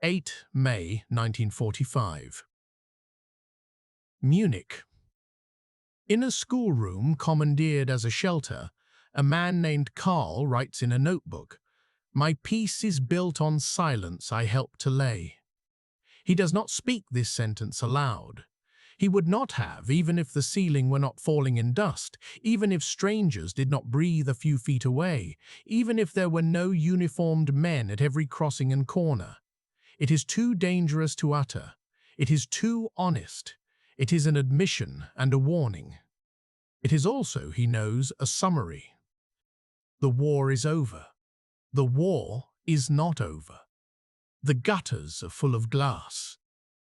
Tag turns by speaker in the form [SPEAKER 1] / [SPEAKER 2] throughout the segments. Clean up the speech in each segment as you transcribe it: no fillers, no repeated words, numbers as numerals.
[SPEAKER 1] 8 May 1945. Munich. In a schoolroom commandeered as a shelter, a man named Karl writes in a notebook, "My peace is built on silence I helped to lay." He does not speak this sentence aloud. He would not have, even if the ceiling were not falling in dust, even if strangers did not breathe a few feet away, even if there were no uniformed men at every crossing and corner. It is too dangerous to utter. It is too honest. It is an admission and a warning. It is also, he knows, a summary. The war is over. The war is not over. The gutters are full of glass.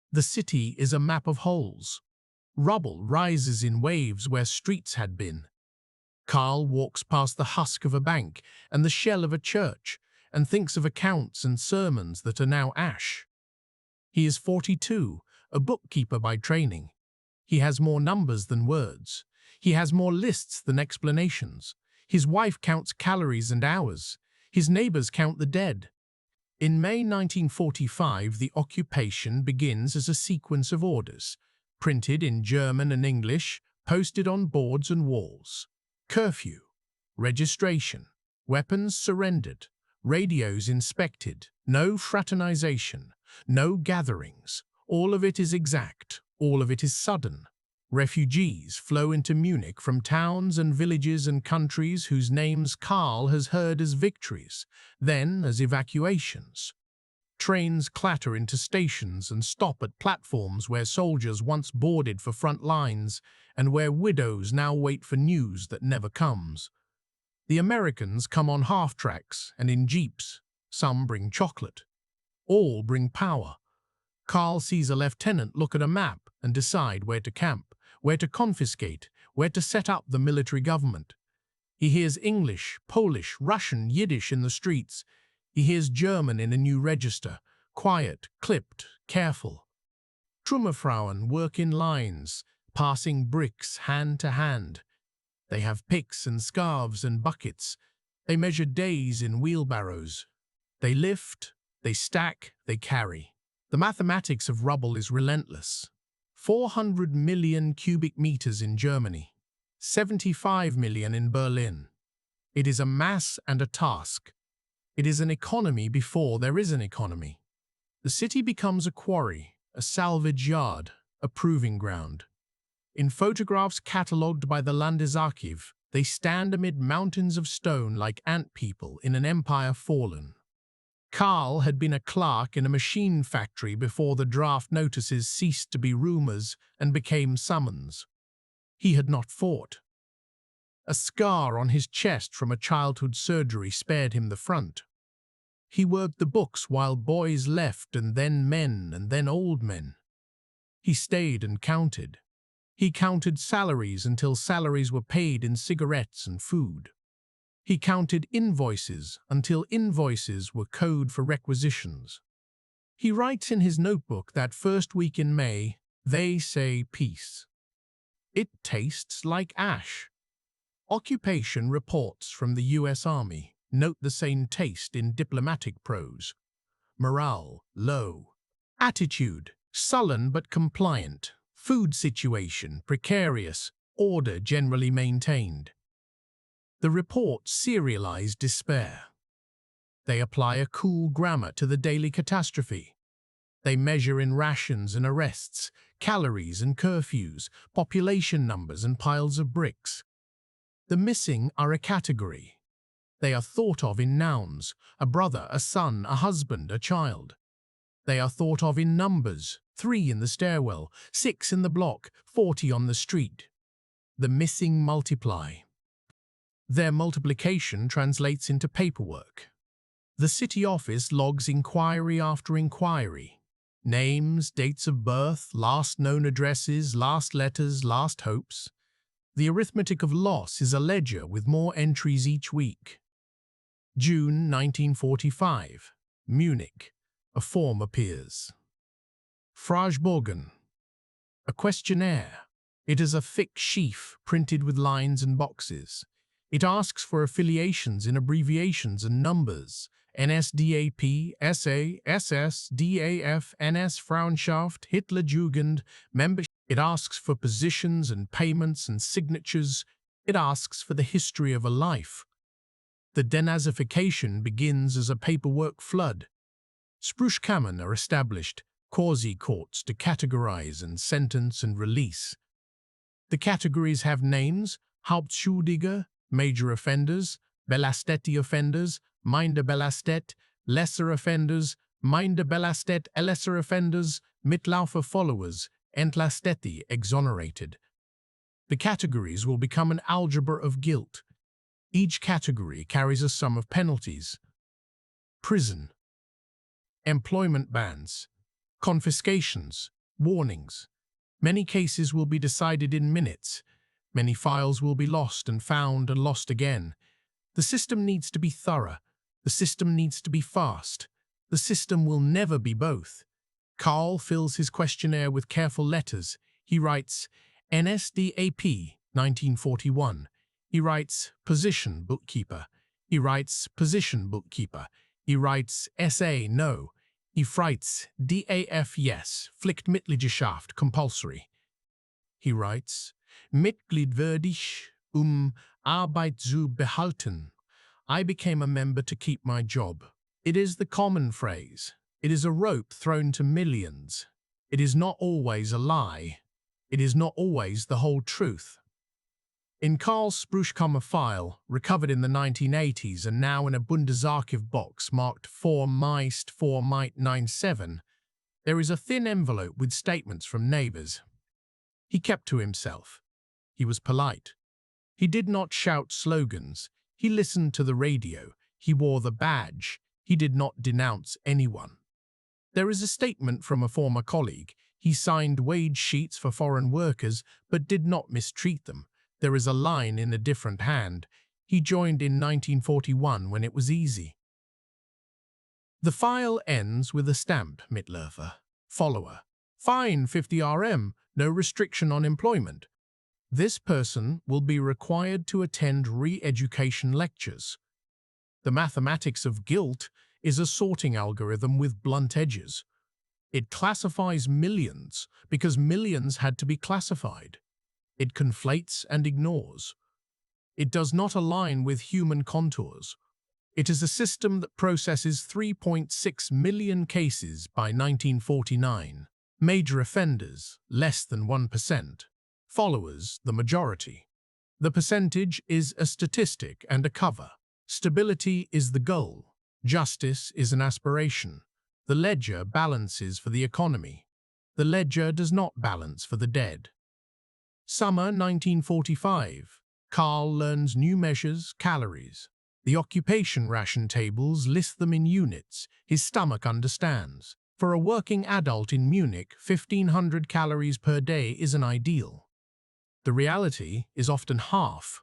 [SPEAKER 1] The city is a map of holes. Rubble rises in waves where streets had been. Karl walks past the husk of a bank and the shell of a church and thinks of accounts and sermons that are now ash. He is 42, a bookkeeper by training. He has more numbers than words. He has more lists than explanations. His wife counts calories and hours. His neighbors count the dead. In May 1945, the occupation begins as a sequence of orders, printed in German and English, posted on boards and walls. Curfew, registration, weapons surrendered, radios inspected, no fraternization, no gatherings. All of it is exact, all of it is sudden. Refugees flow into Munich from towns and villages and countries whose names Karl has heard as victories, then as evacuations. Trains clatter into stations and stop at platforms where soldiers once boarded for front lines and where widows now wait for news that never comes. The Americans come on half-tracks and in jeeps. Some bring chocolate. All bring power. Karl sees a lieutenant look at a map and decide where to camp, where to confiscate, where to set up the military government. He hears English, Polish, Russian, Yiddish in the streets. He hears German in a new register, quiet, clipped, careful. Trümmerfrauen work in lines, passing bricks hand to hand. They have picks and scarves and buckets. They measure days in wheelbarrows. They lift, they stack, they carry. The mathematics of rubble is relentless. 400 million cubic meters in Germany, 75 million in Berlin. It is a mass and a task. It is an economy before there is an economy. The city becomes a quarry, a salvage yard, a proving ground. In photographs catalogued by the Landesarchiv, they stand amid mountains of stone like ant people in an empire fallen. Karl had been a clerk in a machine factory before the draft notices ceased to be rumors and became summons. He had not fought. A scar on his chest from a childhood surgery spared him the front. He worked the books while boys left and then men and then old men. He stayed and counted. He counted salaries until salaries were paid in cigarettes and food. He counted invoices until invoices were code for requisitions. He writes in his notebook that first week in May, they say peace. It tastes like ash. Occupation reports from the U.S. Army note the same taste in diplomatic prose. Morale, low. Attitude, sullen but compliant. Food situation, precarious. Order generally maintained. The reports serialize despair. They apply a cool grammar to the daily catastrophe. They measure in rations and arrests, calories and curfews, population numbers and piles of bricks. The missing are a category. They are thought of in nouns, a brother, a son, a husband, a child. They are thought of in numbers, 3 in the stairwell, 6 in the block, 40 on the street. The missing multiply. Their multiplication translates into paperwork. The city office logs inquiry after inquiry. Names, dates of birth, last known addresses, last letters, last hopes. The arithmetic of loss is a ledger with more entries each week. June 1945. Munich. A form appears. Fragebogen. A questionnaire. It is a thick sheaf printed with lines and boxes. It asks for affiliations in abbreviations and numbers, NSDAP, SA, SS, DAF, NS Frauenschaft, Hitlerjugend, membership. It asks for positions and payments and signatures. It asks for the history of a life. The denazification begins as a paperwork flood. Spruchkammern are established, quasi-courts to categorize and sentence and release. The categories have names: Hauptschuldige, major offenders; belastete offenders, minder belastet; lesser offenders, minder belastet; lesser offenders, Mitlaufer followers, entlastete, exonerated. The categories will become an algebra of guilt. Each category carries a sum of penalties. Prison. Employment bans. Confiscations. Warnings. Many cases will be decided in minutes. Many files will be lost and found and lost again. The system needs to be thorough. The system needs to be fast. The system will never be both. Karl fills his questionnaire with careful letters. He writes NSDAP, 1941. He writes position bookkeeper. He writes position bookkeeper. He writes SA no. He writes DAF yes, Pflichtmitgliedschaft compulsory. He writes Mitgliedwürdig Arbeit zu behalten. I became a member to keep my job. It is the common phrase. It is a rope thrown to millions. It is not always a lie. It is not always the whole truth. In Karl's Spruchkammer file, recovered in the 1980s and now in a Bundesarchiv box marked 4-Meist-97, there is a thin envelope with statements from neighbors. He kept to himself. He was polite. He did not shout slogans. He listened to the radio. He wore the badge. He did not denounce anyone. There is a statement from a former colleague. He signed wage sheets for foreign workers but did not mistreat them. There is a line in a different hand. He joined in 1941 when it was easy. The file ends with a stamp, Mitläufer, follower. Fine 50 RM, no restriction on employment. This person will be required to attend re-education lectures. The mathematics of guilt is a sorting algorithm with blunt edges. It classifies millions because millions had to be classified. It conflates and ignores. It does not align with human contours. It is a system that processes 3.6 million cases by 1949. Major offenders, less than 1%. Followers, the majority. The percentage is a statistic and a cover. Stability is the goal. Justice is an aspiration. The ledger balances for the economy. The ledger does not balance for the dead. Summer 1945. Karl learns new measures, calories. The occupation ration tables list them in units. His stomach understands. For a working adult in Munich, 1,500 calories per day is an ideal. The reality is often half.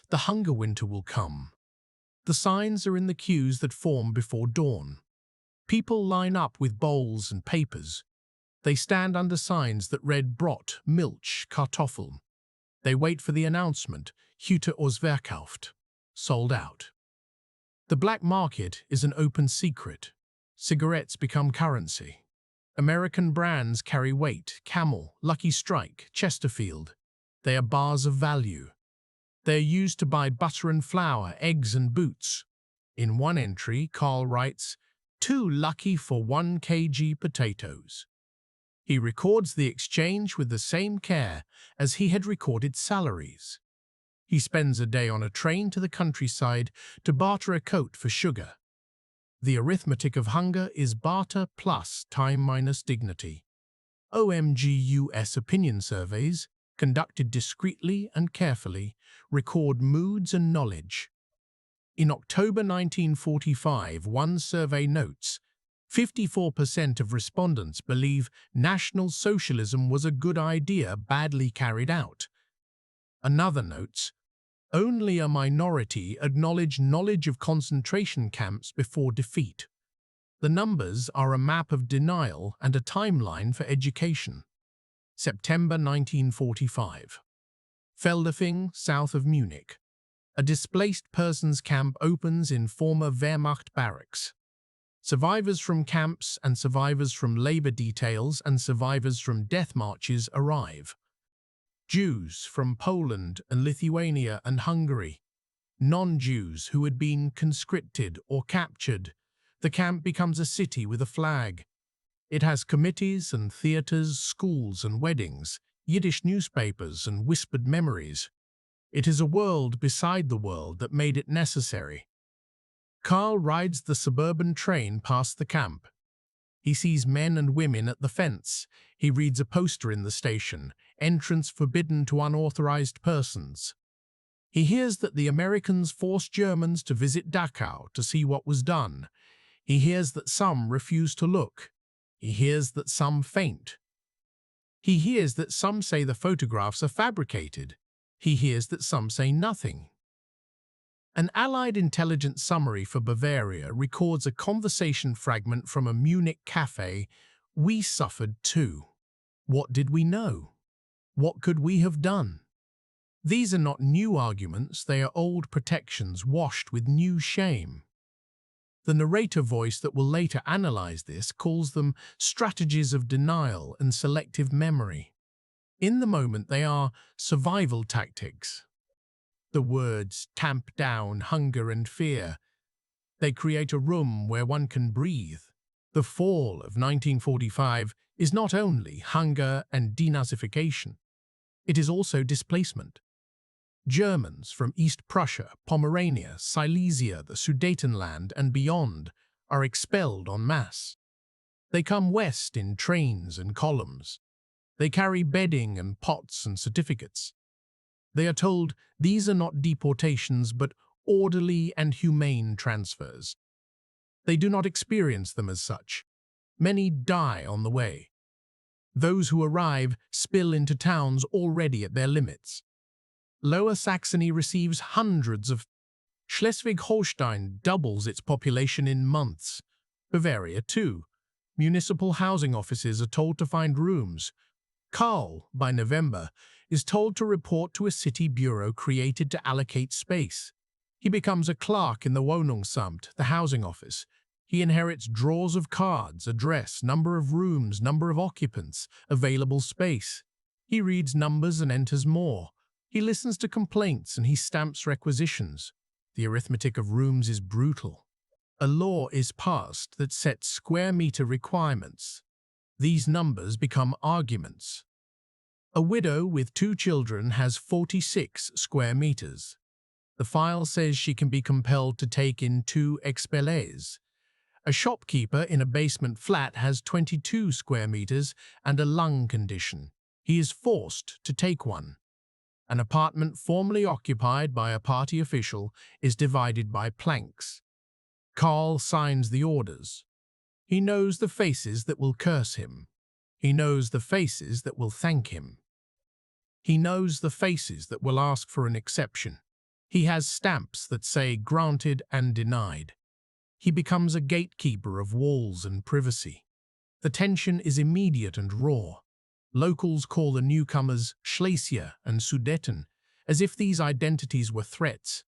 [SPEAKER 1] The hunger winter will come. The signs are in the queues that form before dawn. People line up with bowls and papers. They stand under signs that read Brot, Milch, Kartoffel. They wait for the announcement, Heute ausverkauft, sold out. The black market is an open secret. Cigarettes become currency. American brands carry weight: Camel, Lucky Strike, Chesterfield. They are bars of value. They are used to buy butter and flour, eggs and boots. In one entry, Karl writes, "Too lucky for 1 kg potatoes." He records the exchange with the same care as he had recorded salaries. He spends a day on a train to the countryside to barter a coat for sugar. The arithmetic of hunger is barter plus time minus dignity. OMGUS opinion surveys, conducted discreetly and carefully, record moods and knowledge. In October 1945, one survey notes, 54% of respondents believe National Socialism was a good idea badly carried out. Another notes, only a minority acknowledge knowledge of concentration camps before defeat. The numbers are a map of denial and a timeline for education. September 1945. Feldafing, south of Munich. A displaced persons camp opens in former Wehrmacht barracks. Survivors from camps and survivors from labor details and survivors from death marches arrive. Jews from Poland and Lithuania and Hungary. Non-Jews who had been conscripted or captured. The camp becomes a city with a flag. It has committees and theatres, schools and weddings, Yiddish newspapers and whispered memories. It is a world beside the world that made it necessary. Carl rides the suburban train past the camp. He sees men and women at the fence. He reads a poster in the station, entrance forbidden to unauthorized persons. He hears that the Americans forced Germans to visit Dachau to see what was done. He hears that some refuse to look. He hears that some faint. He hears that some say the photographs are fabricated. He hears that some say nothing. An Allied intelligence summary for Bavaria records a conversation fragment from a Munich cafe. We suffered too. What did we know? What could we have done? These are not new arguments, they are old protections washed with new shame. The narrator voice that will later analyze this calls them strategies of denial and selective memory. In the moment, they are survival tactics. The words tamp down hunger and fear. They create a room where one can breathe. The fall of 1945 is not only hunger and denazification, it is also displacement. Germans from East Prussia, Pomerania, Silesia, the Sudetenland and beyond are expelled en masse. They come west in trains and columns. They carry bedding and pots and certificates. They are told these are not deportations but orderly and humane transfers. They do not experience them as such. Many die on the way. Those who arrive spill into towns already at their limits. Lower Saxony receives hundreds of. Schleswig-Holstein doubles its population in months. Bavaria too. Municipal housing offices are told to find rooms. Karl, by November, is told to report to a city bureau created to allocate space. He becomes a clerk in the Wohnungsamt, the housing office. He inherits drawers of cards, address, number of rooms, number of occupants, available space. He reads numbers and enters more. He listens to complaints and he stamps requisitions. The arithmetic of rooms is brutal. A law is passed that sets square meter requirements. These numbers become arguments. A widow with 2 children has 46 square meters. The file says she can be compelled to take in 2 expellés. A shopkeeper in a basement flat has 22 square meters and a lung condition. He is forced to take one. An apartment formerly occupied by a party official is divided by planks. Karl signs the orders. He knows the faces that will curse him. He knows the faces that will thank him. He knows the faces that will ask for an exception. He has stamps that say granted and denied. He becomes a gatekeeper of walls and privacy. The tension is immediate and raw. Locals call the newcomers Schlesier and Sudeten, as if these identities were threats.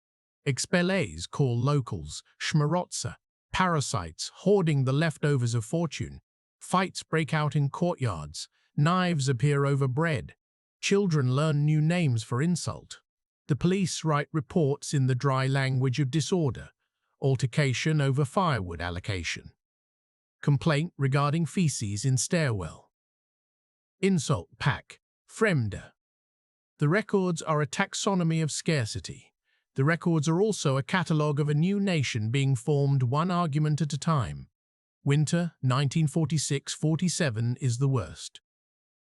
[SPEAKER 1] Expellés call locals Schmarotzer, parasites hoarding the leftovers of fortune. Fights break out in courtyards. Knives appear over bread. Children learn new names for insult. The police write reports in the dry language of disorder. Altercation over firewood allocation. Complaint regarding feces in stairwell. Insult pack. Fremde. The records are a taxonomy of scarcity. The records are also a catalogue of a new nation being formed one argument at a time. Winter 1946-47 is the worst.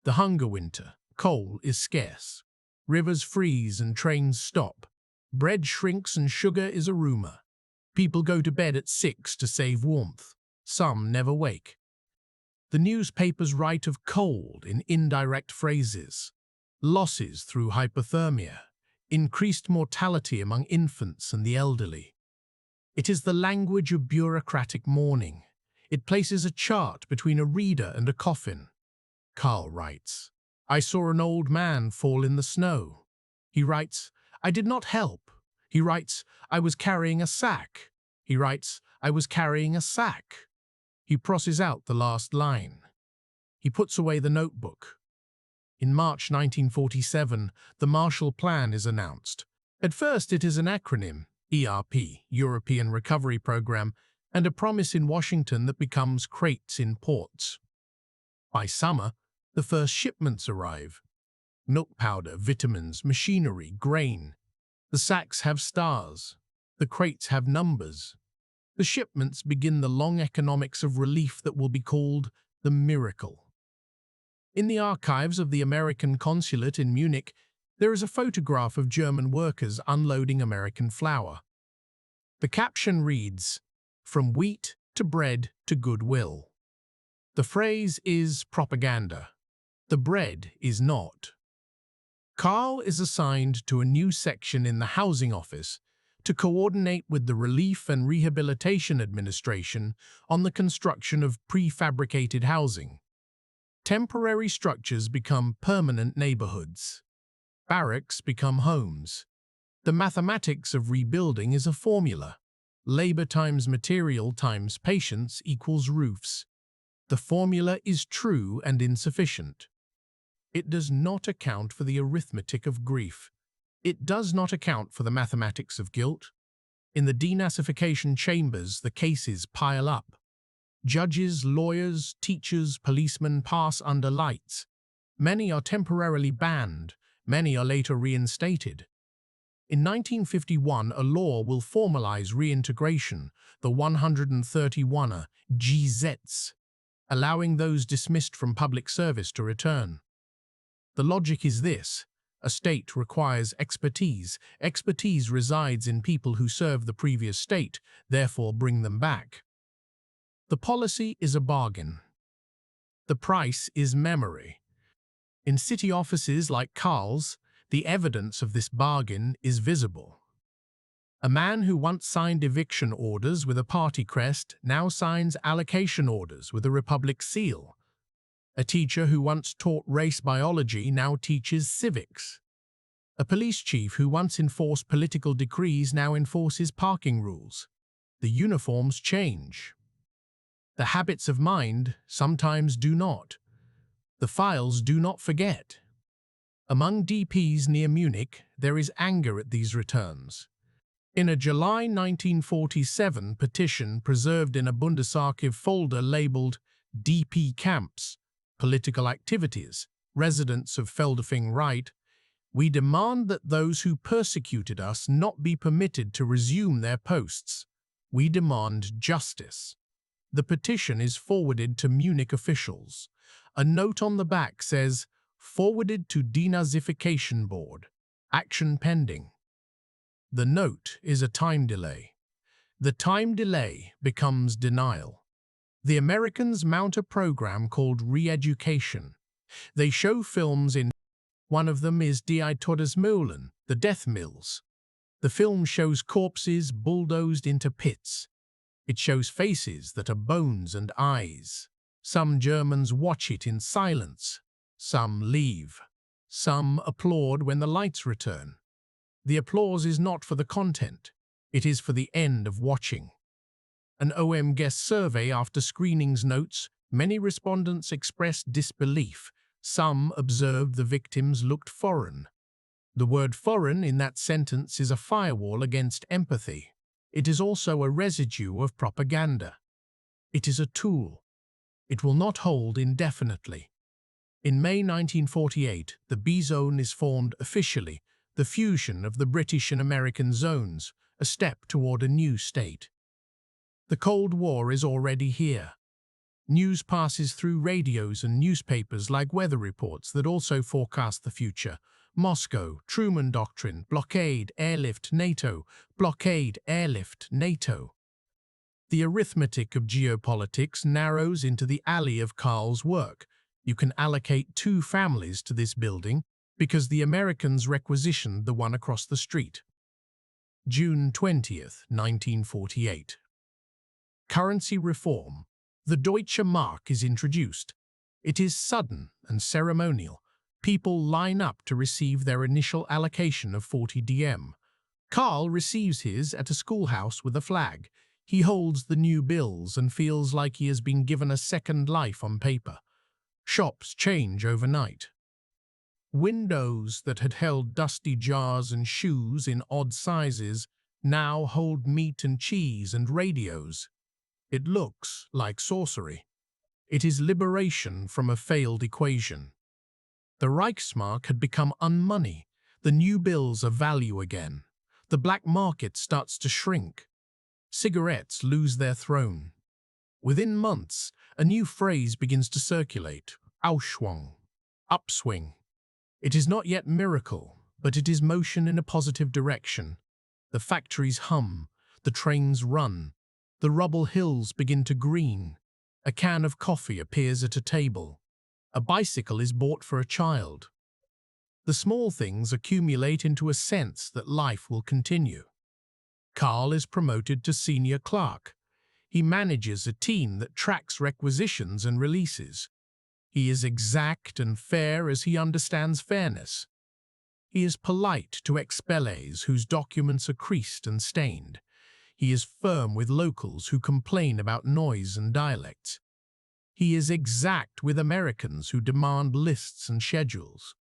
[SPEAKER 1] The hunger winter. Coal is scarce. Rivers freeze and trains stop. Bread shrinks and sugar is a rumor. People go to bed at 6 to save warmth. Some never wake. The newspapers write of cold in indirect phrases. Losses through hypothermia. Increased mortality among infants and the elderly. It is the language of bureaucratic mourning. It places a chart between a reader and a coffin. Karl writes, I saw an old man fall in the snow. He writes, I did not help. He writes, "I was carrying a sack." He writes, "I was carrying a sack." He crosses out the last line. He puts away the notebook. In March 1947, the Marshall Plan is announced. At first, it is an acronym, ERP, European Recovery Program, and a promise in Washington that becomes crates in ports. By summer, the first shipments arrive. Milk powder, vitamins, machinery, grain. The sacks have stars. The crates have numbers. The shipments begin the long economics of relief that will be called the miracle. In the archives of the American consulate in Munich, there is a photograph of German workers unloading American flour. The caption reads, "From wheat to bread to goodwill." The phrase is propaganda. The bread is not. Carl is assigned to a new section in the housing office to coordinate with the Relief and Rehabilitation Administration on the construction of prefabricated housing. Temporary structures become permanent neighborhoods. Barracks become homes. The mathematics of rebuilding is a formula. Labor times material times patience equals roofs. The formula is true and insufficient. It does not account for the arithmetic of grief. It does not account for the mathematics of guilt. In the denazification chambers, the cases pile up. Judges, lawyers, teachers, policemen pass under lights. Many are temporarily banned. Many are later reinstated. In 1951, a law will formalize reintegration, the 131 GZs, allowing those dismissed from public service to return. The logic is this: a state requires expertise. Expertise resides in people who serve the previous state, therefore bring them back. The policy is a bargain. The price is memory. In city offices like Carl's, the evidence of this bargain is visible. A man who once signed eviction orders with a party crest now signs allocation orders with a republic seal. A teacher who once taught race biology now teaches civics. A police chief who once enforced political decrees now enforces parking rules. The uniforms change. The habits of mind sometimes do not. The files do not forget. Among DPs near Munich, there is anger at these returns. In a July 1947 petition preserved in a Bundesarchiv folder labeled DP Camps, Political Activities, Residents of Feldafing Right, we demand that those who persecuted us not be permitted to resume their posts. We demand justice. The petition is forwarded to Munich officials. A note on the back says, "Forwarded to Denazification Board. Action pending." The note is a time delay. The time delay becomes denial. The Americans mount a program called re-education. They show films in. One of them is Die Todesmühlen, the death mills. The film shows corpses bulldozed into pits. It shows faces that are bones and eyes. Some Germans watch it in silence. Some leave. Some applaud when the lights return. The applause is not for the content. It is for the end of watching. An OM guest survey after screenings notes many respondents expressed disbelief. Some observed the victims looked foreign. The word foreign in that sentence is a firewall against empathy. It is also a residue of propaganda. It is a tool. It will not hold indefinitely. In May 1948, the B-Zone is formed officially, the fusion of the British and American zones, a step toward a new state. The Cold War is already here. News passes through radios and newspapers like weather reports that also forecast the future. Moscow, Truman Doctrine, blockade, airlift, NATO, blockade, airlift, NATO. The arithmetic of geopolitics narrows into the alley of Carl's work. You can allocate 2 families to this building because the Americans requisitioned the one across the street. June 20th, 1948. Currency reform. The Deutsche Mark is introduced. It is sudden and ceremonial. People line up to receive their initial allocation of 40 DM. Carl receives his at a schoolhouse with a flag. He holds the new bills and feels like he has been given a second life on paper. Shops change overnight. Windows that had held dusty jars and shoes in odd sizes now hold meat and cheese and radios. It looks like sorcery. It is liberation from a failed equation. The Reichsmark had become unmoney. The new bills are value again. The black market starts to shrink. Cigarettes lose their throne. Within months, a new phrase begins to circulate: Aufschwung, upswing. It is not yet miracle, but it is motion in a positive direction. The factories hum, the trains run, the rubble hills begin to green. A can of coffee appears at a table. A bicycle is bought for a child. The small things accumulate into a sense that life will continue. Carl is promoted to senior clerk. He manages a team that tracks requisitions and releases. He is exact and fair as he understands fairness. He is polite to expellees whose documents are creased and stained. He is firm with locals who complain about noise and dialects. He is exact with Americans who demand lists and schedules.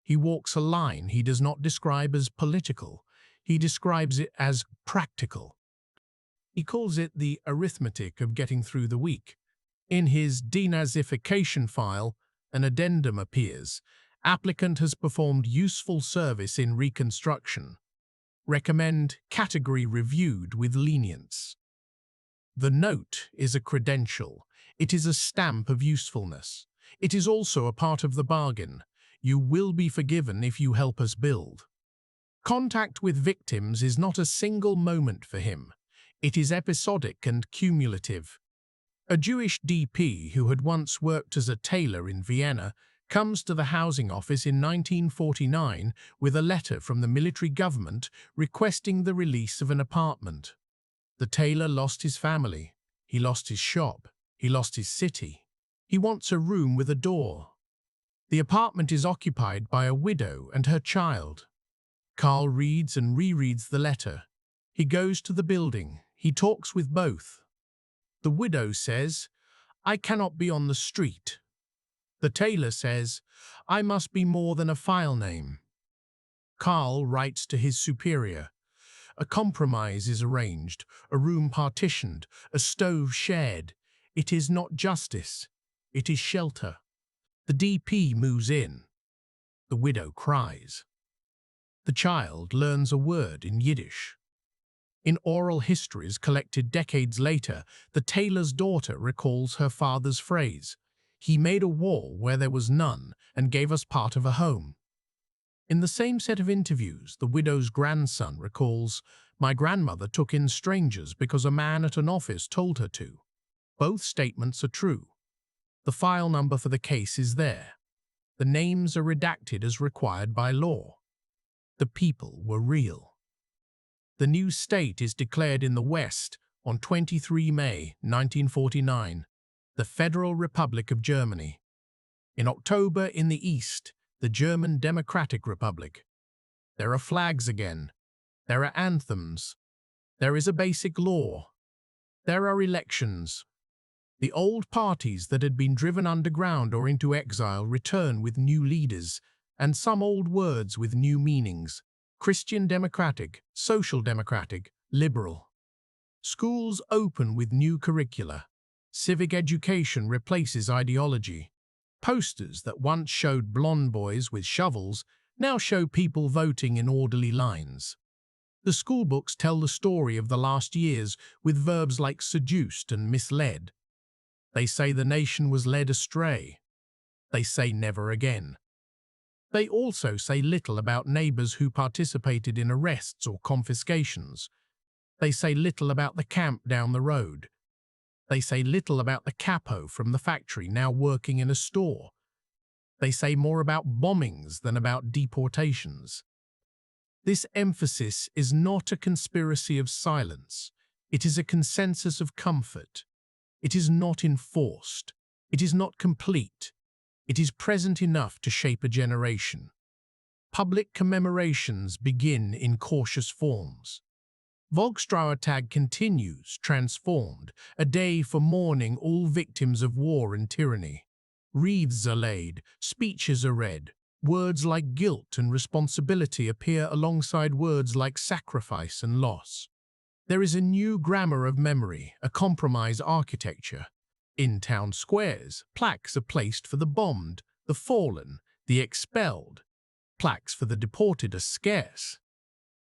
[SPEAKER 1] He walks a line he does not describe as political. He describes it as practical. He calls it the arithmetic of getting through the week. In his denazification file, an addendum appears. Applicant has performed useful service in reconstruction. Recommend category reviewed with lenience. The note is a credential. It is a stamp of usefulness. It is also a part of the bargain. You will be forgiven if you help us build. Contact with victims is not a single moment for him. It is episodic and cumulative. A Jewish DP who had once worked as a tailor in Vienna comes to the housing office in 1949 with a letter from the military government requesting the release of an apartment. The tailor lost his family. He lost his shop. He lost his city. He wants a room with a door. The apartment is occupied by a widow and her child. Carl reads and rereads the letter. He goes to the building. He talks with both. The widow says, "I cannot be on the street." The tailor says, "I must be more than a file name." Carl writes to his superior. A compromise is arranged, a room partitioned, a stove shared. It is not justice. It is shelter. The DP moves in. The widow cries. The child learns a word in Yiddish. In oral histories collected decades later, the tailor's daughter recalls her father's phrase, "He made a wall where there was none and gave us part of a home." In the same set of interviews, the widow's grandson recalls, "My grandmother took in strangers because a man at an office told her to." Both statements are true. The file number for the case is there. The names are redacted as required by law. The people were real. The new state is declared in the West on 23 May 1949, the Federal Republic of Germany. In October in the East, the German Democratic Republic. There are flags again. There are anthems. There is a basic law. There are elections. The old parties that had been driven underground or into exile return with new leaders, and some old words with new meanings: Christian democratic, social democratic, liberal. Schools open with new curricula. Civic education replaces ideology. Posters that once showed blonde boys with shovels now show people voting in orderly lines. The schoolbooks tell the story of the last years with verbs like seduced and misled. They say the nation was led astray. They say never again. They also say little about neighbors who participated in arrests or confiscations. They say little about the camp down the road. They say little about the capo from the factory now working in a store. They say more about bombings than about deportations. This emphasis is not a conspiracy of silence. It is a consensus of comfort. It is not enforced. It is not complete. It is present enough to shape a generation. public commemorations begin in cautious forms. Volkstrauertag continues, transformed, a day for mourning all victims of war and tyranny. Wreaths are laid, speeches are read. Words like guilt and responsibility appear alongside words like sacrifice and loss. There is a new grammar of memory, a compromise architecture. In town squares, plaques are placed for the bombed, the fallen, the expelled. Plaques for the deported are scarce.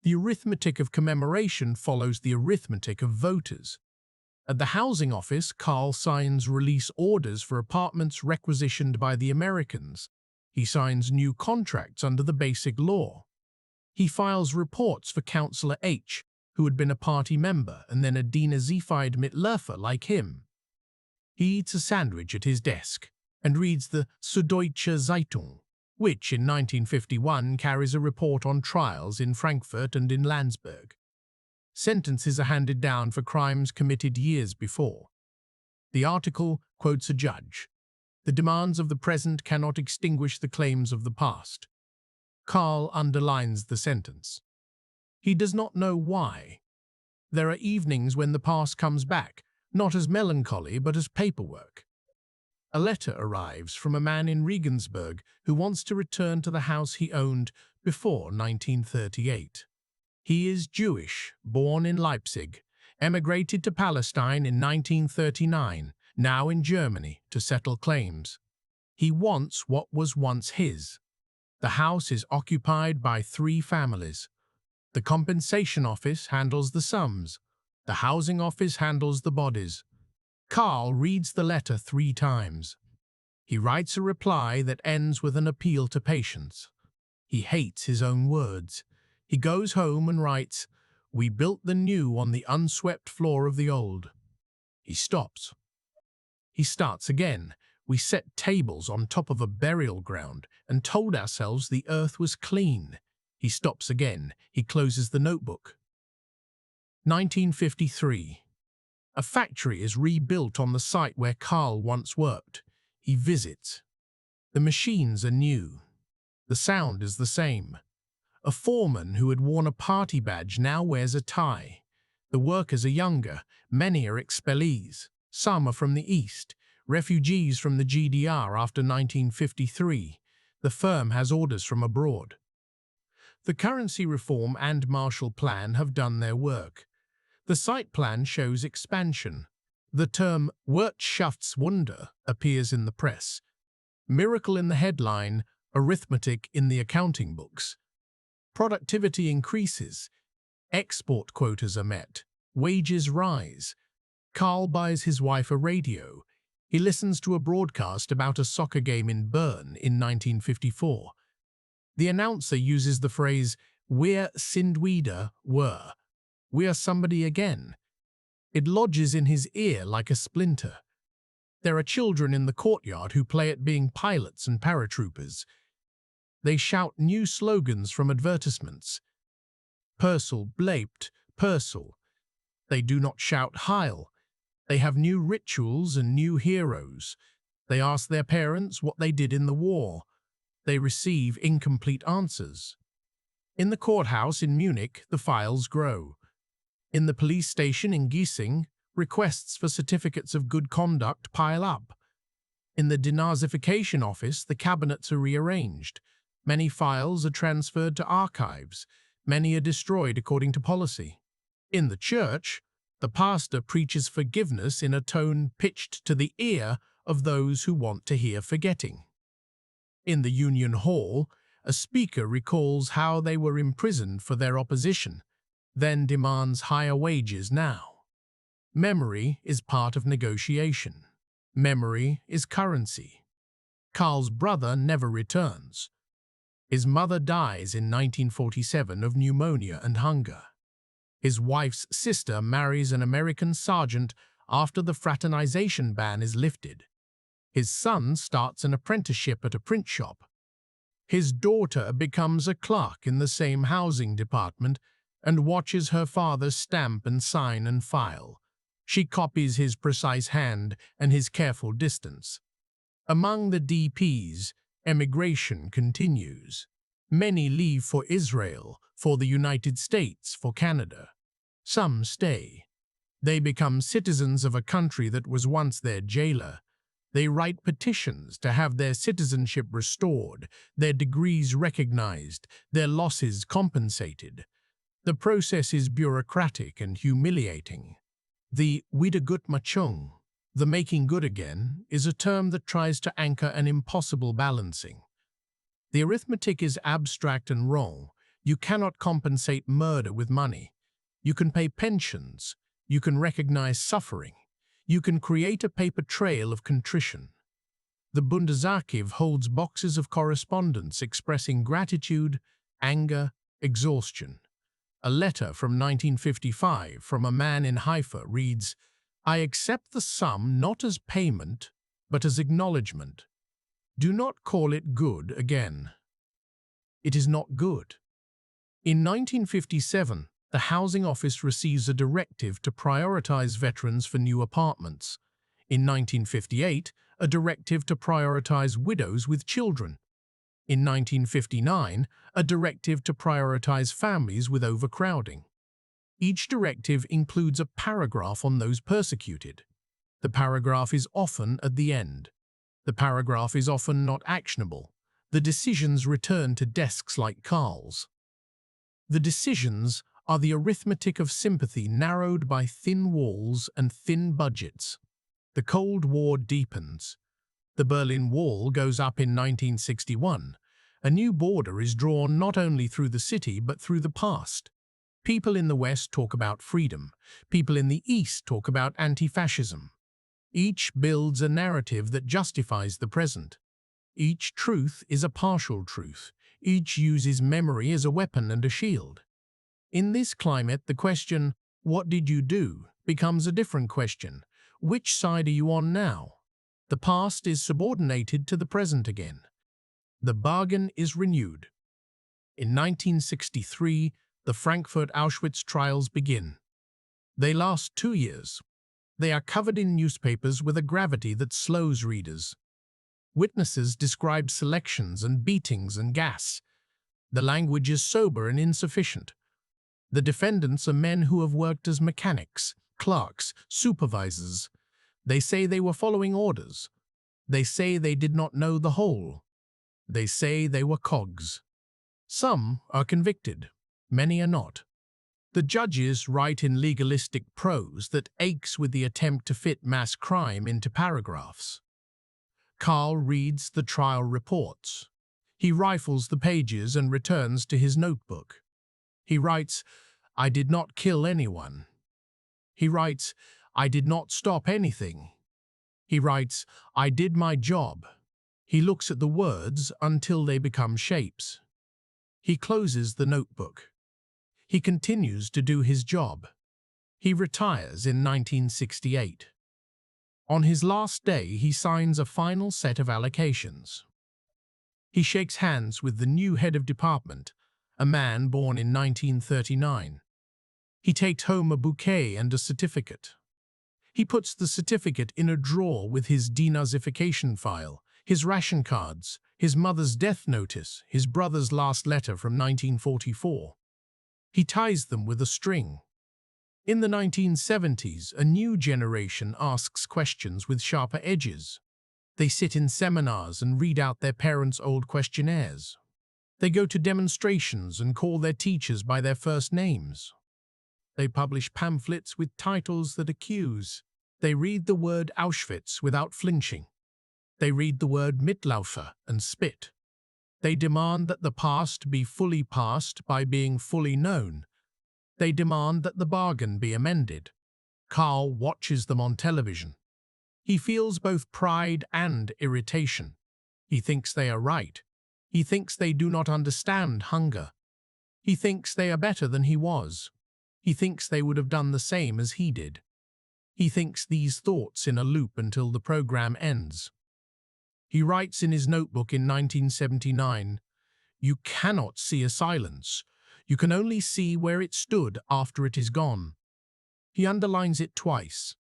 [SPEAKER 1] The arithmetic of commemoration follows the arithmetic of voters. At the housing office, Carl signs release orders for apartments requisitioned by the Americans. He signs new contracts under the Basic Law. He files reports for Councillor H, who had been a party member and then a denazified Mitläufer like him. He eats a sandwich at his desk and reads the Süddeutsche Zeitung, which in 1951 carries a report on trials in Frankfurt and in Landsberg. Sentences are handed down for crimes committed years before. The article quotes a judge. The demands of the present cannot extinguish the claims of the past. Carl underlines the sentence. He does not know why. There are evenings when the past comes back, not as melancholy but as paperwork. A letter arrives from a man in Regensburg who wants to return to the house he owned before 1938. He is Jewish, born in Leipzig, emigrated to Palestine in 1939, now in Germany, to settle claims. He wants what was once his. The house is occupied by 3 families. The compensation office handles the sums. The housing office handles the bodies. Carl reads the letter 3 times. He writes a reply that ends with an appeal to patience. He hates his own words. He goes home and writes, "We built the new on the unswept floor of the old." He stops. He starts again. "We set tables on top of a burial ground and told ourselves the earth was clean." He stops again. He closes the notebook. 1953. A factory is rebuilt on the site where Carl once worked. He visits. The machines are new. The sound is the same. A foreman who had worn a party badge now wears a tie. The workers are younger. Many are expellees. Some are from the East, refugees from the GDR after 1953. The firm has orders from abroad. The currency reform and Marshall Plan have done their work. The site plan shows expansion. The term Wirtschaftswunder appears in the press. Miracle in the headline, arithmetic in the accounting books. Productivity increases. Export quotas are met. Wages rise. Carl buys his wife a radio. He listens to a broadcast about a soccer game in Bern in 1954. The announcer uses the phrase, "Wir sind wieder, were." We are somebody again. It lodges in his ear like a splinter. There are children in the courtyard who play at being pilots and paratroopers. They shout new slogans from advertisements. Purcell bleibt Purcell. They do not shout Heil. They have new rituals and new heroes. They ask their parents what they did in the war. They receive incomplete answers. In the courthouse in Munich, the files grow. In the police station in Giesing, requests for certificates of good conduct pile up. In the denazification office, the cabinets are rearranged. Many files are transferred to archives. Many are destroyed according to policy. In the church, the pastor preaches forgiveness in a tone pitched to the ear of those who want to hear forgetting. In the Union Hall, a speaker recalls how they were imprisoned for their opposition, then demands higher wages now. Memory is part of negotiation. Memory is currency. Carl's brother never returns. His mother dies in 1947 of pneumonia and hunger. His wife's sister marries an American sergeant after the fraternization ban is lifted. His son starts an apprenticeship at a print shop. His daughter becomes a clerk in the same housing department and watches her father stamp and sign and file. She copies his precise hand and his careful distance. Among the DPs, emigration continues. Many leave for Israel, for the United States, for Canada. Some stay. They become citizens of a country that was once their jailer. They write petitions to have their citizenship restored, their degrees recognized, their losses compensated. The process is bureaucratic and humiliating. The wiedergutmachung, the making good again, is a term that tries to anchor an impossible balancing. The arithmetic is abstract and wrong. You cannot compensate murder with money. You can pay pensions. You can recognize suffering. You can create a paper trail of contrition. The Bundesarchiv holds boxes of correspondence expressing gratitude, anger, exhaustion. A letter from 1955 from a man in Haifa reads, "I accept the sum not as payment, but as acknowledgement. Do not call it good again." It is not good. In 1957, the Housing Office receives a directive to prioritize veterans for new apartments. In 1958, a directive to prioritize widows with children. In 1959, a directive to prioritize families with overcrowding. Each directive includes a paragraph on those persecuted. The paragraph is often at the end. The paragraph is often not actionable. The decisions return to desks like Carl's. The decisions are the arithmetic of sympathy narrowed by thin walls and thin budgets. The Cold War deepens. The Berlin Wall goes up in 1961. A new border is drawn not only through the city but through the past. People in the West talk about freedom. People in the East talk about anti-fascism. Each builds a narrative that justifies the present. Each truth is a partial truth. Each uses memory as a weapon and a shield. In this climate, the question, "What did you do?" becomes a different question. Which side are you on now? The past is subordinated to the present again. The bargain is renewed. In 1963, the Frankfurt Auschwitz trials begin. They last 2 years. They are covered in newspapers with a gravity that slows readers. Witnesses describe selections and beatings and gas. The language is sober and insufficient. The defendants are men who have worked as mechanics, clerks, supervisors. They say they were following orders. They say they did not know the whole. They say they were cogs. Some are convicted. Many are not. The judges write in legalistic prose that aches with the attempt to fit mass crime into paragraphs. Carl reads the trial reports. He rifles the pages and returns to his notebook. He writes, "I did not kill anyone." He writes, "I did not stop anything." He writes, "I did my job." He looks at the words until they become shapes. He closes the notebook. He continues to do his job. He retires in 1968. On his last day, he signs a final set of allocations. He shakes hands with the new head of department, a man born in 1939. He takes home a bouquet and a certificate. He puts the certificate in a drawer with his denazification file, his ration cards, his mother's death notice, his brother's last letter from 1944. He ties them with a string. In the 1970s, a new generation asks questions with sharper edges. They sit in seminars and read out their parents' old questionnaires. They go to demonstrations and call their teachers by their first names. They publish pamphlets with titles that accuse. They read the word Auschwitz without flinching. They read the word Mitläufer and spit. They demand that the past be fully passed by being fully known. They demand that the bargain be amended. Carl watches them on television. He feels both pride and irritation. He thinks they are right. He thinks they do not understand hunger. He thinks they are better than he was. He thinks they would have done the same as he did. He thinks these thoughts in a loop until the program ends. He writes in his notebook in 1979, "You cannot see a silence. You can only see where it stood after it is gone." He underlines it twice.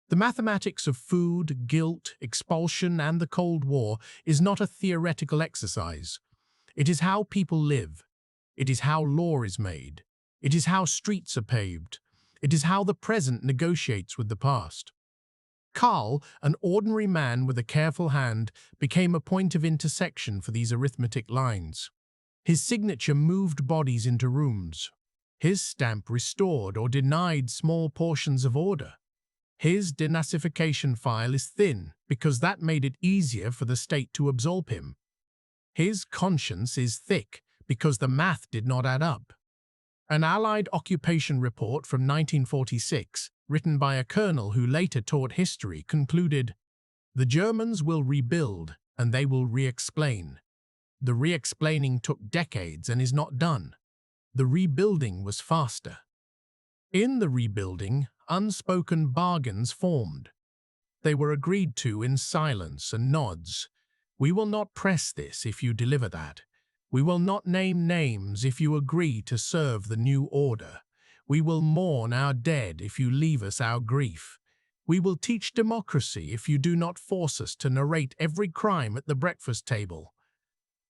[SPEAKER 1] The mathematics of food, guilt, expulsion, and the Cold War is not a theoretical exercise. It is how people live. It is how law is made. It is how streets are paved. It is how the present negotiates with the past. Karl, an ordinary man with a careful hand, became a point of intersection for these arithmetic lines. His signature moved bodies into rooms. His stamp restored or denied small portions of order. His denazification file is thin because that made it easier for the state to absolve him. His conscience is thick because the math did not add up. An Allied occupation report from 1946, written by a colonel who later taught history, concluded, "The Germans will rebuild and they will re-explain. The re-explaining took decades and is not done. The rebuilding was faster." In the rebuilding, unspoken bargains formed. They were agreed to in silence and nods. "We will not press this if you deliver that. We will not name names if you agree to serve the new order. We will mourn our dead if you leave us our grief. We will teach democracy if you do not force us to narrate every crime at the breakfast table."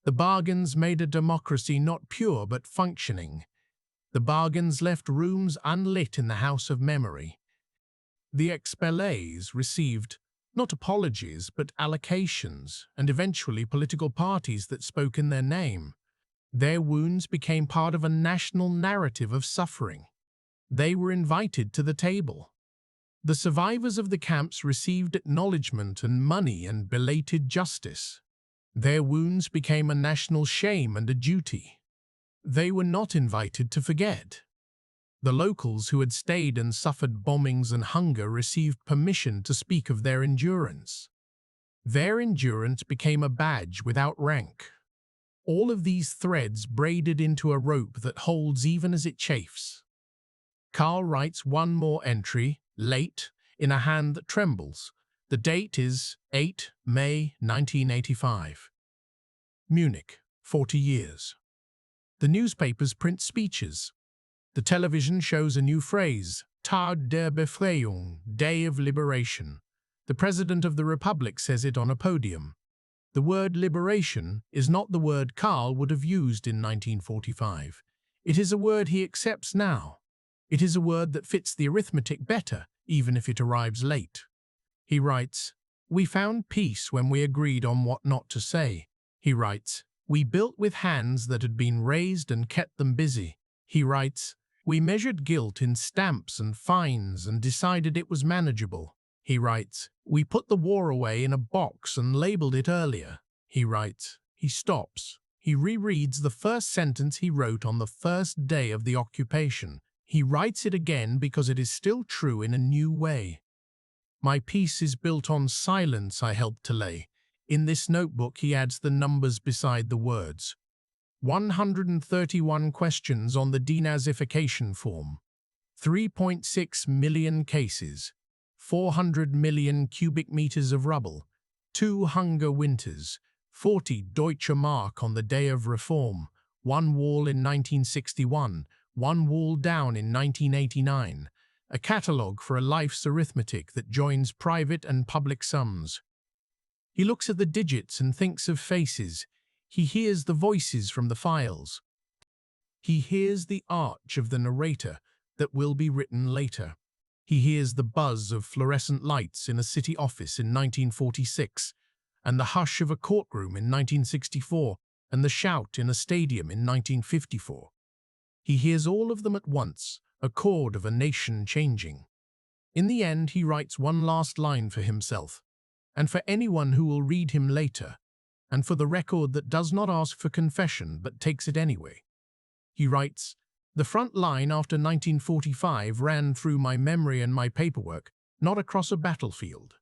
[SPEAKER 1] The bargains made a democracy not pure but functioning. The bargains left rooms unlit in the house of memory. The expellees received not apologies but allocations, and eventually political parties that spoke in their name. Their wounds became part of a national narrative of suffering. They were invited to the table. The survivors of the camps received acknowledgement and money and belated justice. Their wounds became a national shame and a duty. They were not invited to forget. The locals who had stayed and suffered bombings and hunger received permission to speak of their endurance. Their endurance became a badge without rank. All of these threads braided into a rope that holds even as it chafes. Karl writes one more entry, late, in a hand that trembles. The date is 8 May 1985. Munich, 40 years. The newspapers print speeches. The television shows a new phrase, Tag der Befreiung, Day of Liberation. The President of the Republic says it on a podium. The word liberation is not the word Karl would have used in 1945. It is a word he accepts now. It is a word that fits the arithmetic better, even if it arrives late. He writes, "We found peace when we agreed on what not to say." He writes, "We built with hands that had been raised and kept them busy." He writes, "We measured guilt in stamps and fines and decided it was manageable." He writes, "We put the war away in a box and labeled it earlier." He writes, he stops. He rereads the first sentence he wrote on the first day of the occupation. He writes it again because it is still true in a new way. "My peace is built on silence I helped to lay." In this notebook he adds the numbers beside the words. 131 questions on the denazification form. 3.6 million cases. 400 million cubic meters of rubble. 2 hunger winters. 40 Deutsche Mark on the day of reform. 1 wall in 1961. 1 wall down in 1989. A catalogue for a life's arithmetic that joins private and public sums. He looks at the digits and thinks of faces. He hears the voices from the files. He hears the arch of the narrator that will be written later. He hears the buzz of fluorescent lights in a city office in 1946, and the hush of a courtroom in 1964, and the shout in a stadium in 1954. He hears all of them at once, a chord of a nation changing. In the end, he writes one last line for himself, and for anyone who will read him later, and for the record that does not ask for confession but takes it anyway. He writes, "The front line after 1945 ran through my memory and my paperwork, not across a battlefield.